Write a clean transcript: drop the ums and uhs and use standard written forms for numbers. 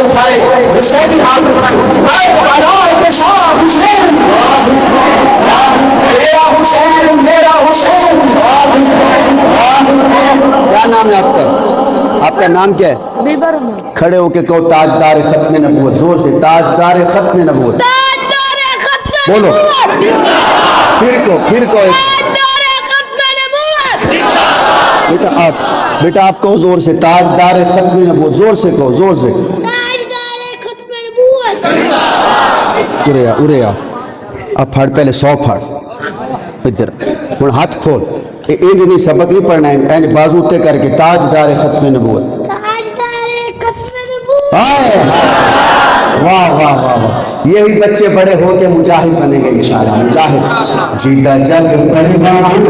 اٹھائے حسین ہاتھ اٹھائے حسین میرا حسین میرا حسین. کیا نام ہے آپ کا؟ آپ کا نام کیا ہے؟ کھڑے ہو کے کہو تاجدار ختم نبوت. زور سے تاجدار ختم نبوت بولو. پھر کو بیٹا آپ کہو زور سے تاجدار ختم نبوت. زور سے کہو, زور سے. ارے آ اب پھاڑ پہلے 100 پھاڑ ادھر ہوں ہاتھ کھول. انج نہیں سبق نہیں پڑھنا ہے, انج بازو تے کر کے تاجدار ختم نبوت. واہ واہ واہ واہ. یہی بچے بڑے ہو کے مجاہد بنیں گے انشاءاللہ. مجاہد جیتا جگ پروان